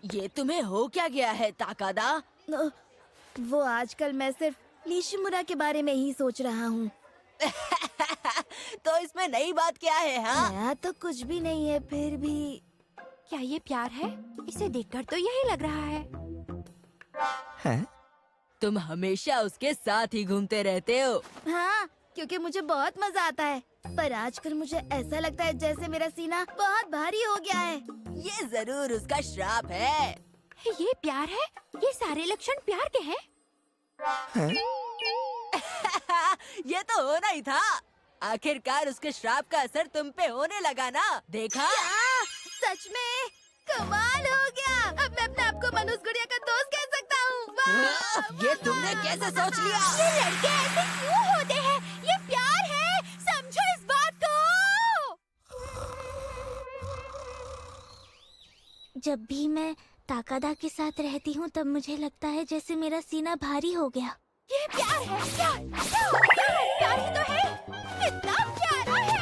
ये तुम्हें हो क्या गया है ताकादा? वो आजकल मैं सिर्फ निशिमुरा के बारे में ही सोच रहा हूँ। तो इसमें नई बात क्या है? हाँ, नया तो कुछ भी नहीं है, फिर भी क्या ये प्यार है? इसे देखकर तो यही लग रहा है। हैं? तुम हमेशा उसके साथ ही घूमते रहते हो। हाँ, क्योंकि मुझे बहुत मजा आता है। पर आजकल मुझे ऐसा लगता है जैसे मेरा सीना बहुत भारी हो गया है। ये जरूर उसका श्राप है। ये प्यार है? ये सारे लक्षण प्यार के हैं? हैं? ये तो होना ही था। आखिरकार उसके श्राप का असर तुम पे होने लगा ना, देखा? सच में कमाल हो गया। अब मैं अपने आप को मनोज गुड़िया का दोस्त कह सकता हूँ। वाह! ये तुमने कैसे सोच लिया? ये लड़के ऐसे क्यों होते हैं? ये प्यार है, समझो इस बात को। जब भी मैं ताकादा के साथ रहती हूँ तब मुझे लगता है जैसे मेरा सीना भारी हो गया। ये प्यार है, प्यार ही तो है। कितना प्यारा है।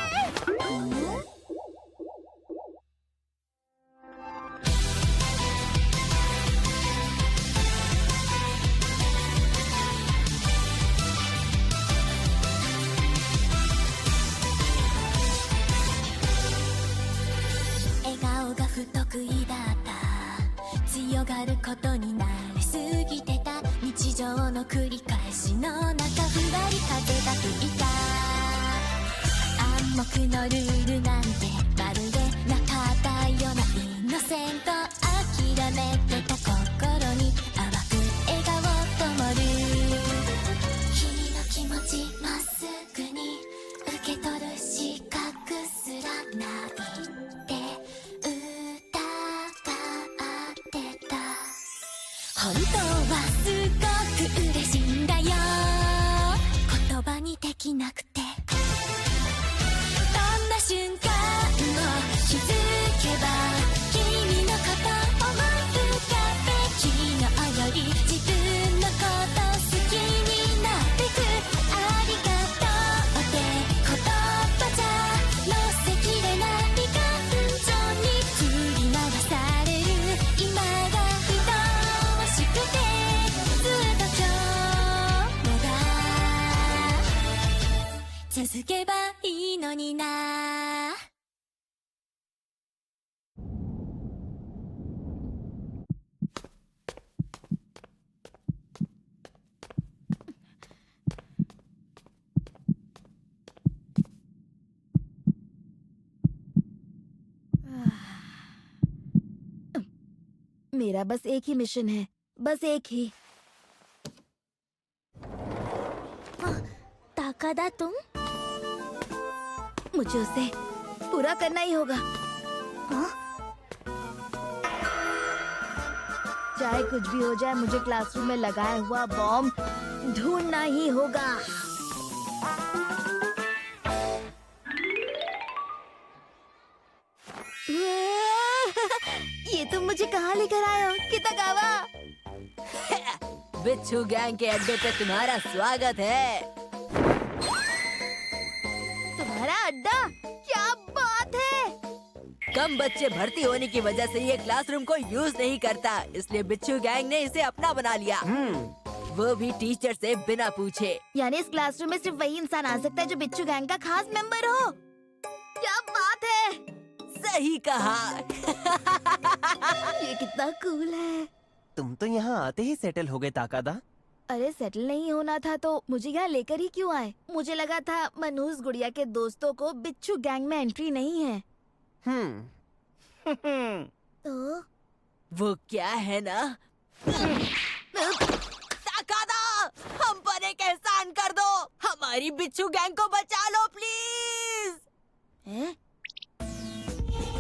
मेरा बस एक ही मिशन है, बस एक ही। ताकादा तुम? मुझे उसे पूरा करना ही होगा। चाहे कुछ भी हो जाए, मुझे क्लासरूम में लगाया हुआ बॉम्ब ढूंढना ही होगा। ये तुम मुझे कहाँ लेकर आए हो कितागावा? बिच्छू गैंग के अड्डे पे तुम्हारा स्वागत है। तुम्हारा अड्डा? क्या बात है! कम बच्चे भर्ती होने की वजह से ये क्लासरूम को यूज नहीं करता, इसलिए बिच्छू गैंग ने इसे अपना बना लिया। वो भी टीचर से बिना पूछे। यानी इस क्लासरूम में सिर्फ वही इंसान आ सकता है जो बिच्छू गैंग का खास मेंबर हो। क्या बात है! सही कहा। ये कितना कूल है। तुम तो यहाँ आते ही सेटल हो गए ताकादा। अरे सेटल नहीं होना था तो मुझे यहाँ लेकर ही क्यों आए? मुझे लगा था मनोज गुड़िया के दोस्तों को बिच्छू गैंग में एंट्री नहीं है। तो वो क्या है ना, ताकादा, हम पर एक एहसान कर दो, हमारी बिच्छू गैंग को बचा लो प्लीज। हैं?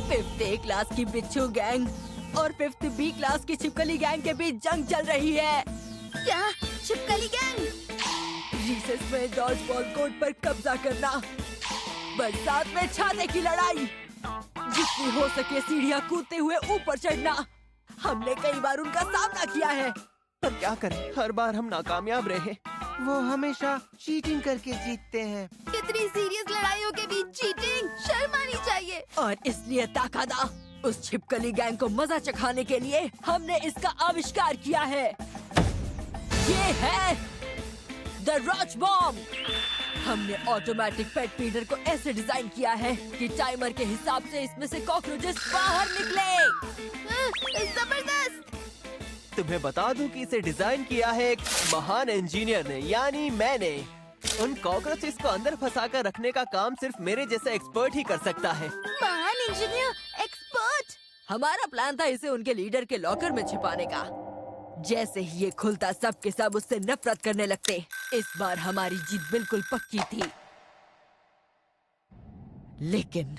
5th A क्लास की बिच्छू गैंग और 5th B क्लास की छिपकली गैंग के बीच जंग चल रही है। क्या छिपकली गैंग? रिसेस में डॉज बॉल कोर्ट पर कब्जा करना, बरसात में छाते की लड़ाई, जितनी हो सके सीढ़ियाँ कूदते हुए ऊपर चढ़ना। हमने कई बार उनका सामना किया है। पर क्या करें, हर बार हम नाकामयाब रहे। वो हमेशा चीटिंग करके जीतते हैं। इतनी सीरियस लड़ाइयों के बीच चीटिंग, शर्म आनी चाहिए। और इसलिए ताकादा, उस छिपकली गैंग को मजा चखाने के लिए हमने इसका आविष्कार किया है। ये है द रॉच बॉम्ब। हमने ऑटोमेटिक पेट फीडर को ऐसे डिजाइन किया है कि टाइमर के हिसाब से इसमें से कॉकरोचेस बाहर निकले। जबरदस्त। तुम्हें बता दूं कि इसे डिजाइन किया है एक महान इंजीनियर ने, यानी मैंने। उन कॉकरोचेस को अंदर फंसाकर रखने का काम सिर्फ मेरे जैसा एक्सपर्ट ही कर सकता है। महान इंजीनियर, एक्सपर्ट। हमारा प्लान था इसे उनके लीडर के लॉकर में छिपाने का। जैसे ही ये खुलता सब के सब उससे नफरत करने लगते। इस बार हमारी जीत बिल्कुल पक्की थी, लेकिन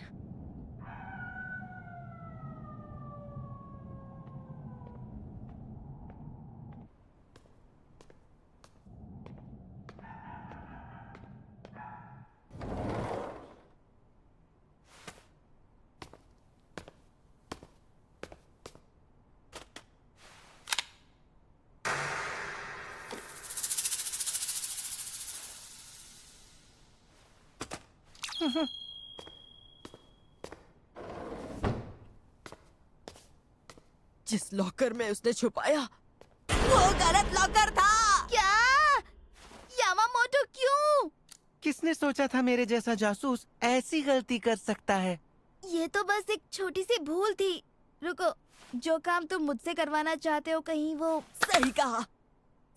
जिस लॉकर में उसने छुपाया वो गलत लॉकर था। क्या? यामामोटो क्यों? किसने सोचा था मेरे जैसा जासूस ऐसी गलती कर सकता है? ये तो बस एक छोटी सी भूल थी। रुको, जो काम तुम मुझसे करवाना चाहते हो कहीं वो। सही कहा,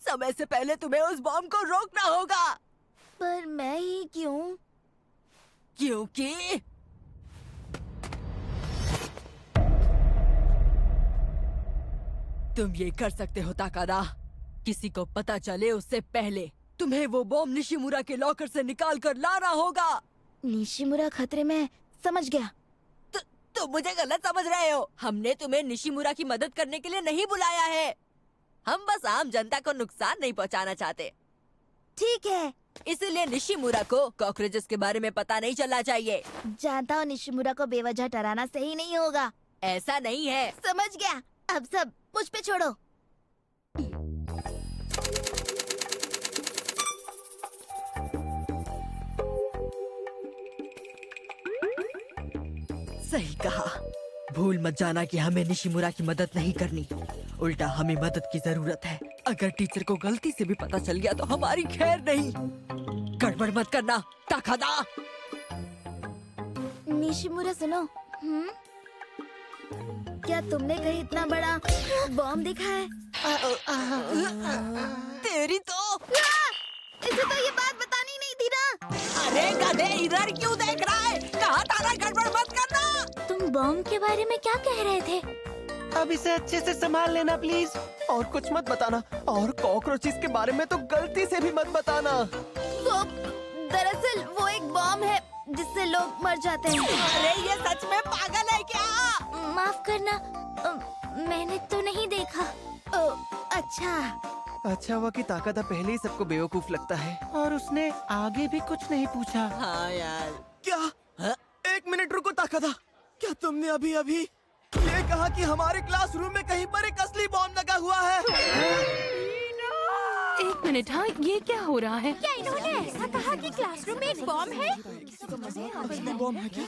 समय से पहले तुम्हें उस बॉम्ब को रोकना होगा। पर मैं ही क्यों? क्योंकि तुम ये कर सकते हो ताकादा। किसी को पता चले उससे पहले तुम्हें वो बॉम्ब निशिमुरा के लॉकर से निकाल कर लाना होगा। निशिमुरा खतरे में, समझ गया। तुम मुझे गलत समझ रहे हो। हमने तुम्हें निशिमुरा की मदद करने के लिए नहीं बुलाया है। हम बस आम जनता को नुकसान नहीं पहुंचाना चाहते। ठीक है। इसलिए निशिमुरा को कॉकरोचेस के बारे में पता नहीं चलना चाहिए। जानता हूँ निशिमुरा को बेवजह डराना सही नहीं होगा। ऐसा नहीं है। समझ गया। अब सब मुझ पे छोड़ो। सही कहा। भूल मत जाना कि हमें निशिमुरा की मदद नहीं करनी, उल्टा हमें मदद की जरूरत है। अगर टीचर को गलती से भी पता चल गया तो हमारी खैर नहीं। गड़बड़ मत करना ताकादा। निशिमुरा सुनो। क्या तुमने कहीं इतना बड़ा बॉम्ब देखा है? तेरी तो इसे तो ये बात बतानी नहीं थी ना। अरे गधे, इधर क्यों देख रहा है? कहा था ना गड़बड़ मत करना। तुम बॉम्ब के बारे में क्या कह रहे थे? अब इसे अच्छे से संभाल लेना प्लीज, और कुछ मत बताना। और कॉकरोचेस के बारे में तो गलती से भी मत बताना। वो दरअसल वो एक बॉम्ब है जिससे लोग मर जाते हैं। अरे ये सच में पागल है क्या? माफ करना, मैंने तो नहीं देखा। अच्छा। अच्छा हुआ कि ताकादा पहले ही सबको बेवकूफ लगता है, और उसने आगे भी कुछ नहीं पूछा। हाँ यार। क्या? हाँ? एक मिनट रुको ताकादा, क्या तुमने अभी अभी ये कहा कि हमारे क्लासरूम में कहीं पर एक असली बॉम्ब लगा हुआ है? एक मिनट, हाँ ये क्या हो रहा है? क्या इन्होंने ऐसा कहा कि क्लासरूम में एक बॉम्ब है? बॉम्ब है क्या?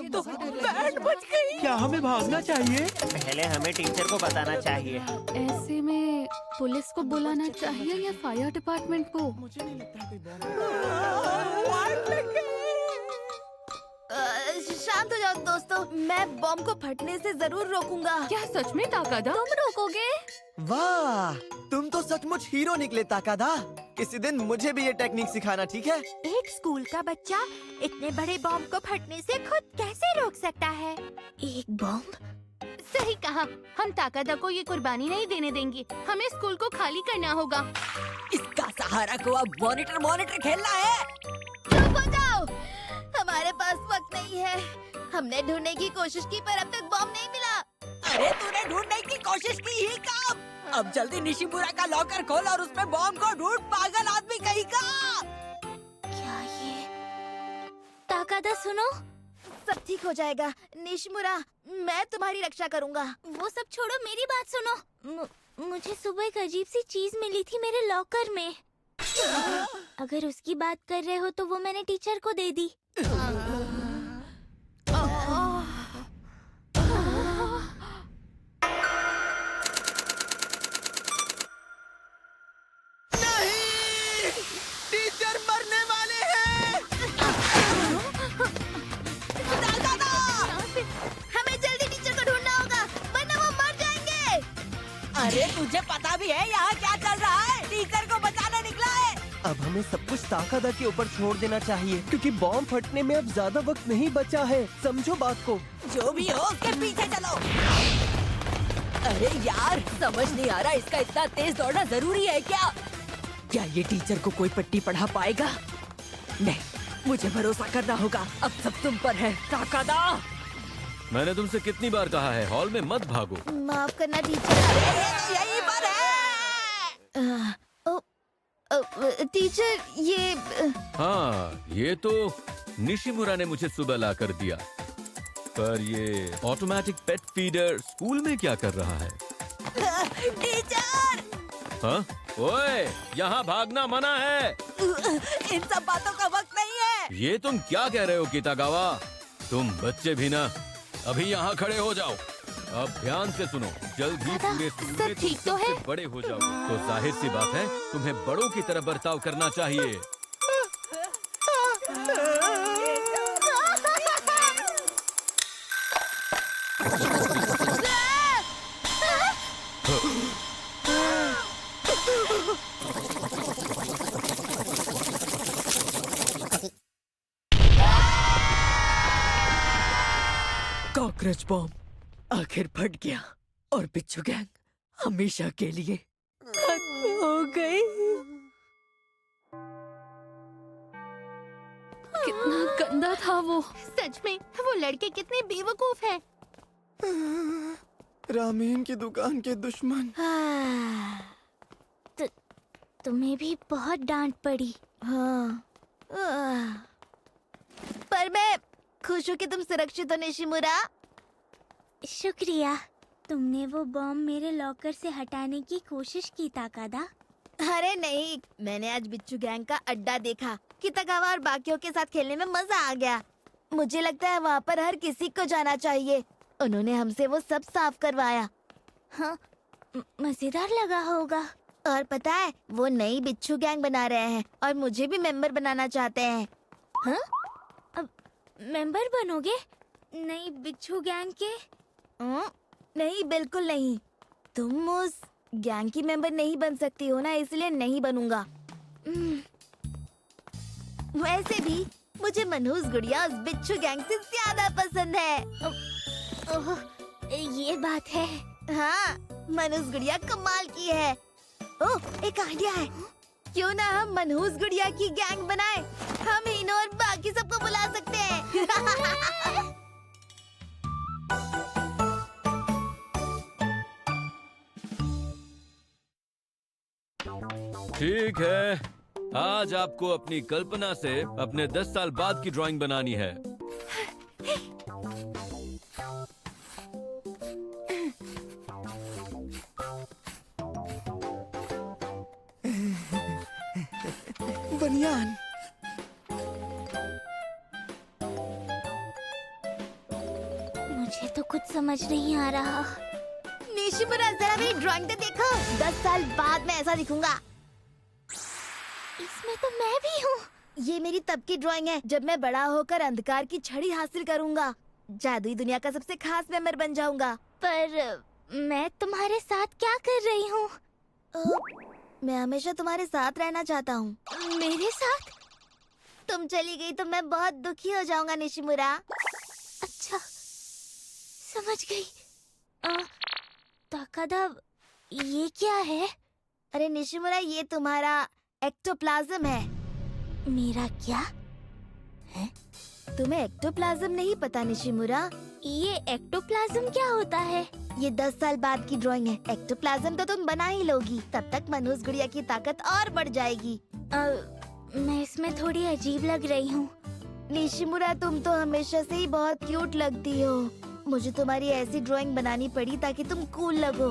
तो बैंड बज गई। क्या हमें भागना चाहिए? पहले हमें टीचर को बताना चाहिए। ऐसे में पुलिस को बुलाना चाहिए या फायर डिपार्टमेंट को? मुझे नहीं लगता कोई बॉम्ब। शांत हो जाओ दोस्तों, मैं बॉम्ब को फटने से जरूर रोकूंगा। क्या सच में ताकादा? तुम रोकोगे? वाह, तुम तो सचमुच हीरो निकले ताकादा। किसी दिन मुझे भी ये टेक्निक सिखाना, ठीक है? एक स्कूल का बच्चा इतने बड़े बॉम्ब को फटने से खुद कैसे रोक सकता है? एक बॉम्ब? सही कहा, हम ताकादा को ये कुर्बानी नहीं देने देंगे। हमें स्कूल को खाली करना होगा। इसका सहारा को अब मॉनिटर खेलना है। चुप हो जाओ, हमारे पास वक्त नहीं है। हमने ढूंढने की कोशिश की पर अब तक बॉम्ब नहीं मिला। अरे तूने ढूंढने की कोशिश की ही कब? अब जल्दी निशिमुरा का लॉकर खोल और उसमें बॉम्ब को ढूंढ, पागल आदमी कहीं का। क्या ये? ताकादा सुनो, सब ठीक हो जाएगा। निशिमुरा, मैं तुम्हारी रक्षा करूंगा। वो सब छोड़ो, मेरी बात सुनो। मुझे सुबह एक अजीब सी चीज मिली थी मेरे लॉकर में। अगर उसकी बात कर रहे हो तो वो मैंने टीचर को दे दी। अरे तुझे पता भी है यहाँ क्या चल रहा है? टीचर को बचाने निकला है। अब हमें सब कुछ ताकादा के ऊपर छोड़ देना चाहिए क्योंकि बॉम्ब फटने में अब ज्यादा वक्त नहीं बचा है। समझो बात को। जो भी हो उसके पीछे चलो। अरे यार समझ नहीं आ रहा इसका इतना तेज दौड़ना जरूरी है क्या? क्या ये टीचर को कोई पट्टी पढ़ा पाएगा? नहीं, मुझे भरोसा करना होगा। अब सब तुम पर है ताकादा। मैंने तुमसे कितनी बार कहा है हॉल में मत भागो। माफ करना टीचर। यही पर है। टीचर ये हाँ, ये तो निशिमुरा ने मुझे सुबह ला कर दिया। पर ये ऑटोमेटिक पेट फीडर स्कूल में क्या कर रहा है? टीचर! हाँ? ओए, यहाँ भागना मना है। इन सब बातों का वक्त नहीं है। ये तुम क्या कह रहे हो कितागावा? तुम बच्चे भी ना। अभी यहाँ खड़े हो जाओ। अब ध्यान से सुनो, जल्द ही पूरे स्कूल में तुम सबसे बड़े हो जाओगे। तो जाहिर सी बात है तुम्हें बड़ों की तरह बर्ताव करना चाहिए। कॉकरोच बॉम्ब आखिर फट गया और बिच्छू गैंग हमेशा के लिए खत्म हो गई। कितना गंदा था वो। सच में वो लड़के कितने बेवकूफ है। रामीन की दुकान के दुश्मन। तुम्हें भी बहुत डांट पड़ी। हाँ। पर मैं खुश हूँ कि तुम सुरक्षित हो निशिमुरा। शुक्रिया। तुमने वो बॉम्ब मेरे लॉकर से हटाने की कोशिश की ताकादा। अरे नहीं, मैंने आज बिच्छू गैंग का अड्डा देखा। कितागावा और बाकियों के साथ खेलने में मजा आ गया। मुझे लगता है वहाँ पर हर किसी को जाना चाहिए। उन्होंने हमसे वो सब साफ करवाया। हाँ, मजेदार लगा होगा। और पता है वो नई बिच्छू गैंग बना रहे हैं और मुझे भी मेंबर बनाना चाहते हैं। हाँ? अब मेंबर बनोगे नई बिच्छू गैंग के? नहीं, बिल्कुल नहीं। तुम उस गैंग की मेंबर नहीं बन सकती हो ना, इसलिए नहीं बनूंगा। वैसे भी मुझे मनहूस गुड़िया उस बिच्छू गैंग से ज्यादा पसंद है। ओह, ये बात है। हाँ, मनहूस गुड़िया कमाल की है। ओह, एक आइडिया है। क्यों ना हम मनहूस गुड़िया की गैंग बनाए? हम हीनो और बाकी सबको बुला सकते हैं। ठीक है, आज आपको अपनी कल्पना से अपने 10 साल बाद की ड्राइंग बनानी है। बनियान। मुझे तो कुछ समझ नहीं आ रहा। निशिमुरा, जरा मेरी ड्राइंग तो देखो। 10 साल बाद मैं ऐसा दिखूंगा। इसमें तो मैं भी हूँ। ये मेरी तब की ड्राइंग है जब मैं बड़ा होकर अंधकार की छड़ी हासिल करूंगा। जादुई दुनिया का सबसे खास मेंबर बन जाऊंगा। पर मैं तुम्हारे साथ क्या कर रही हूँ? मैं हमेशा तुम्हारे साथ रहना चाहता हूँ। मेरे साथ? तुम चली गई तो मैं बहुत दुखी हो जाऊंगा निशिमुरा। अच्छा, समझ गई। ताकादा, ये क्या है? अरे निशिमुरा, ये तुम्हारा एक्टोप्लाज्म है। मेरा क्या? तुम्हें एक्टोप्लाज्म नहीं पता निशिमुरा? ये एक्टोप्लाज्म क्या होता है? ये 10 साल बाद की ड्राइंग है। एक्टोप्लाज्म तो तुम बना ही लोगी। तब तक मनहूस गुड़िया की ताकत और बढ़ जाएगी। मैं इसमें थोड़ी अजीब लग रही हूँ। निशिमुरा, तुम तो हमेशा से ही बहुत क्यूट लगती हो। मुझे तुम्हारी ऐसी ड्राइंग बनानी पड़ी ताकि तुम कूल लगो।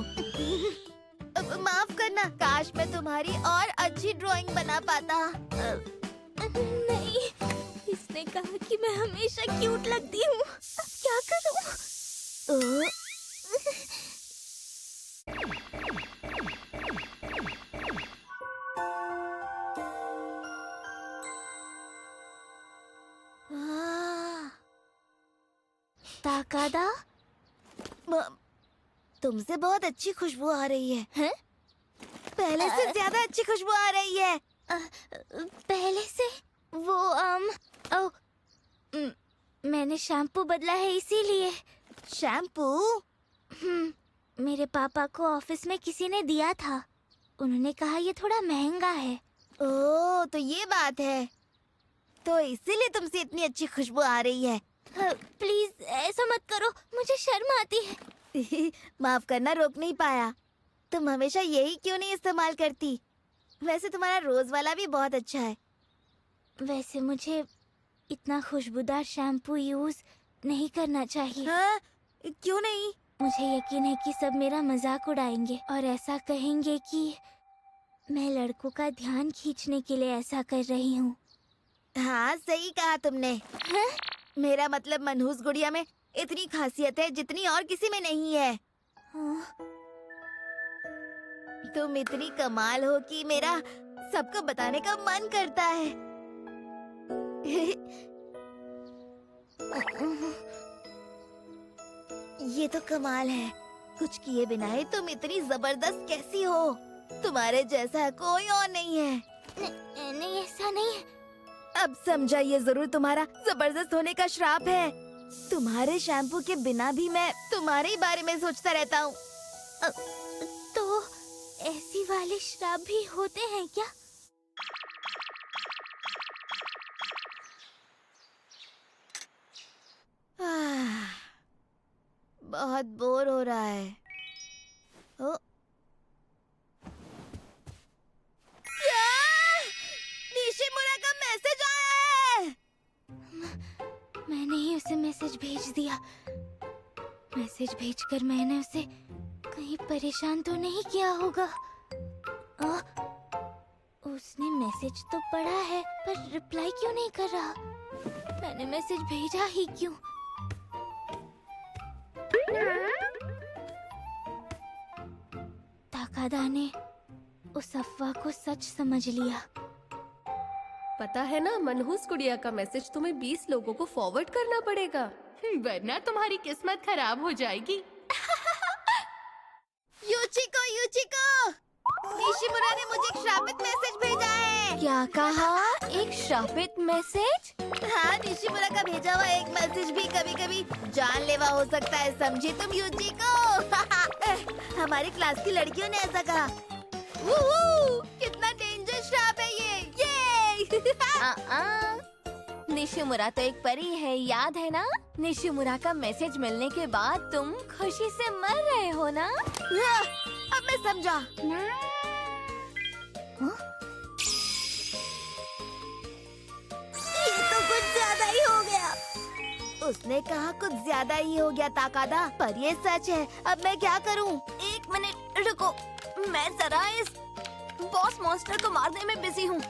माफ करना, काश मैं तुम्हारी और अच्छी ड्राइंग बना पाता। नहीं, इसने कहा कि मैं हमेशा क्यूट लगती हूँ। अब क्या करूँ? ताकादा? तुमसे बहुत अच्छी खुशबू आ रही है। हैं? पहले से ज्यादा अच्छी खुशबू आ रही है। पहले से वो ओ, मैंने शैम्पू बदला है इसीलिए। शैम्पू? मेरे पापा को ऑफिस में किसी ने दिया था। उन्होंने कहा ये थोड़ा महंगा है। ओह, तो ये बात है। तो इसीलिए तुमसे इतनी अच्छी खुशबू आ रही है। प्लीज ऐसा मत करो, मुझे शर्म आती है। माफ करना, रोक नहीं पाया। तुम हमेशा यही क्यों नहीं इस्तेमाल करती? वैसे तुम्हारा रोज वाला भी बहुत अच्छा है। वैसे मुझे इतना खुशबूदार शैम्पू यूज नहीं करना चाहिए। हाँ? क्यों नहीं? मुझे यकीन है कि सब मेरा मजाक उड़ाएंगे और ऐसा कहेंगे कि मैं लड़कों का ध्यान खींचने के लिए ऐसा कर रही हूँ। हाँ, सही कहा तुमने। हाँ? मेरा मतलब मनहूस गुड़िया में इतनी खासियत है जितनी और किसी में नहीं है। हाँ। तुम इतनी कमाल हो कि मेरा सबको बताने का मन करता है। ये तो कमाल है। कुछ किए बिना ही तुम इतनी जबरदस्त कैसी हो? तुम्हारे जैसा कोई और नहीं है। नहीं, ऐसा नहीं है। अब समझा, ये जरूर तुम्हारा जबरदस्त होने का श्राप है। तुम्हारे शैम्पू के बिना भी मैं तुम्हारे ही बारे में सोचता रहता हूँ। तो ऐसी वाले श्राप भी होते हैं क्या? बहुत बोर हो रहा है। ओ, क्या? निशिमुरा का मैसेज आया है। मैंने ही उसे मैसेज भेज दिया। मैसेज भेजकर मैंने उसे कहीं परेशान तो नहीं किया होगा। उसने मैसेज तो पढ़ा है पर रिप्लाई क्यों नहीं कर रहा? मैंने मैसेज भेजा ही क्यों? ताकादा ने उस अफवाह को सच समझ लिया। पता है ना, मनहूस गुड़िया का मैसेज तुम्हें 20 लोगों को फॉरवर्ड करना पड़ेगा, वरना तुम्हारी किस्मत खराब हो जाएगी। यूचिको, यूचिको! निशिमुरा ने मुझे एक श्रापित मैसेज भेजा है। क्या कहा? एक श्रापित मैसेज? हाँ, निशिमुरा का भेजा हुआ एक मैसेज भी कभी कभी जानलेवा हो सकता है, समझी तुम यूचिको? हमारी क्लास की लड़कियों ने ऐसा कहा। कितना डेंजर श्राप है ये! निशिमुरा तो एक परी है, याद है ना? निशिमुरा का मैसेज मिलने के बाद तुम खुशी से मर रहे हो ना? अब मैं समझा। ये तो कुछ ज्यादा ही हो गया। उसने कहा कुछ ज्यादा ही हो गया ताकादा, पर ये सच है। अब मैं क्या करूं? एक मिनट रुको, मैं जरा इस बॉस मॉन्स्टर को मारने में बिजी हूँ।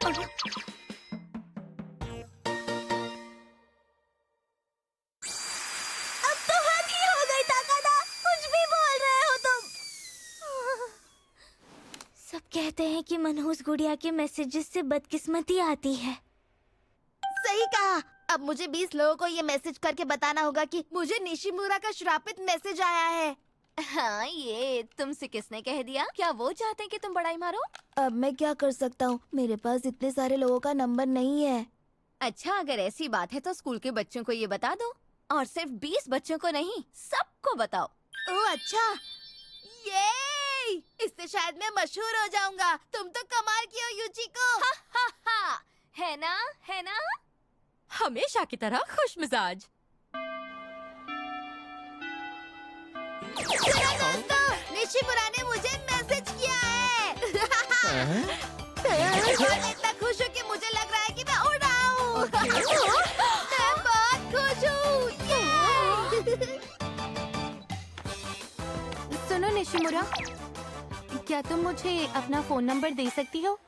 अब तो हद ही हो गई ताकादा, कुछ भी बोल रहे हो तुम। सब कहते हैं कि मनहूस गुड़िया के मैसेजेस से बदकिस्मती आती है। सही कहा। अब मुझे 20 लोगों को ये मैसेज करके बताना होगा कि मुझे निशिमुरा का श्रापित मैसेज आया है। हाँ, ये तुमसे किसने कह दिया? क्या वो चाहते हैं कि तुम बड़ाई मारो? अब मैं क्या कर सकता हूँ? मेरे पास इतने सारे लोगों का नंबर नहीं है। अच्छा, अगर ऐसी बात है तो स्कूल के बच्चों को ये बता दो, और सिर्फ 20 बच्चों को नहीं, सबको बताओ। ओह अच्छा, ये इससे शायद मैं मशहूर हो जाऊंगा। तुम तो कमाल की हो यूचिको। हा, है ना, है ना? हमेशा की तरह खुश मिजाज। सुनो दोस्तों, निशिमुरा ने मुझे मैसेज किया है। मैं इतना खुश हूँ कि मुझे लग रहा है कि मैं उड़ रहा हूँ। मैं बहुत खुश हूँ। सुनो निशिमुरा, क्या तुम मुझे अपना फोन नंबर दे सकती हो?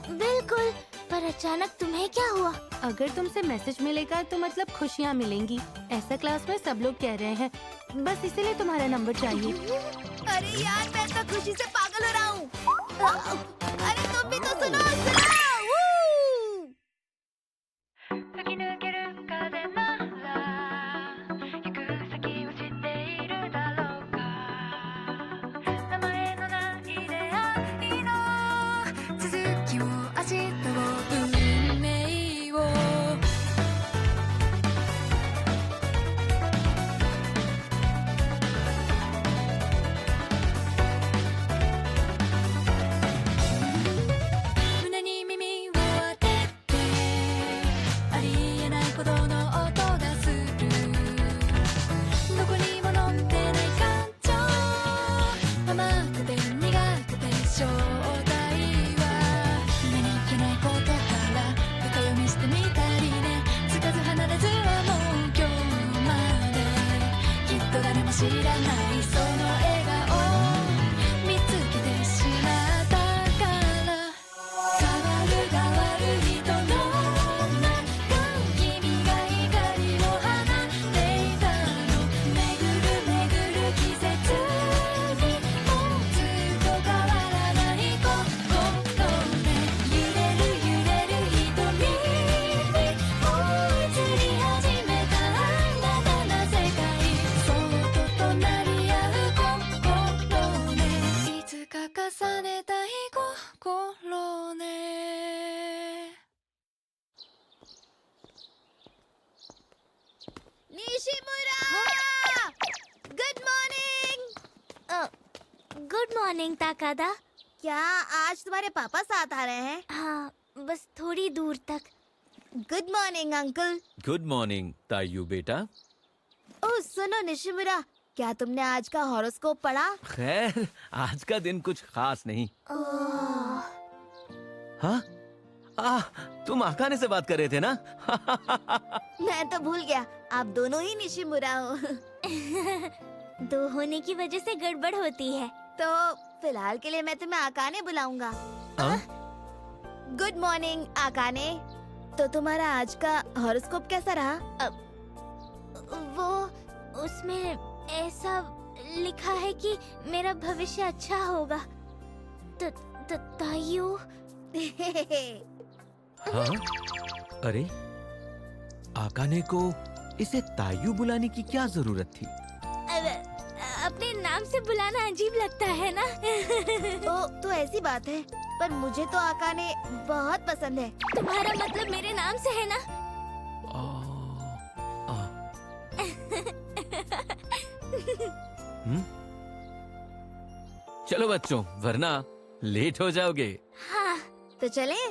बिल्कुल, पर अचानक तुम्हें क्या हुआ? अगर तुमसे मैसेज मिलेगा तो मतलब खुशियाँ मिलेंगी, ऐसा क्लास में सब लोग कह रहे हैं। बस इसीलिए तुम्हारा नंबर चाहिए। अरे यार, मैं तो खुशी से पागल हो रहा हूँ। अरे तुम भी तो सुनो। 重ねたい心ね。निशिमुरा! Good morning! Good morning Takada. क्या आज तुम्हारे पापा साथ आ रहे हैं? हाँ, बस थोड़ी दूर तक। Good morning uncle. Good morning Taiyu बेटा। ओह सुनो निशिमुरा, क्या तुमने आज का हॉरोस्कोप पढ़ा? खैर आज का दिन कुछ खास नहीं। हाँ तुम आकाने से बात कर रहे थे ना? मैं तो भूल गया, आप दोनों ही निशिमुरा हो। दो होने की वजह से गड़बड़ होती है। तो फिलहाल के लिए मैं तुम्हें आकाने बुलाऊंगा। हाँ? Good morning Akane. तो तुम्हारा आज का हॉरोस्कोप कैसा रहा? वो उसमें ऐसा लिखा है कि मेरा भविष्य अच्छा होगा। तायू। हाँ? अरे आकाने को इसे तायू बुलाने की क्या जरूरत थी? अपने नाम से बुलाना अजीब लगता है ना? तो ऐसी बात है, पर मुझे तो आकाने बहुत पसंद है। तुम्हारा मतलब मेरे नाम से है ना? चलो बच्चों, वरना लेट हो जाओगे। हाँ। तो चलें?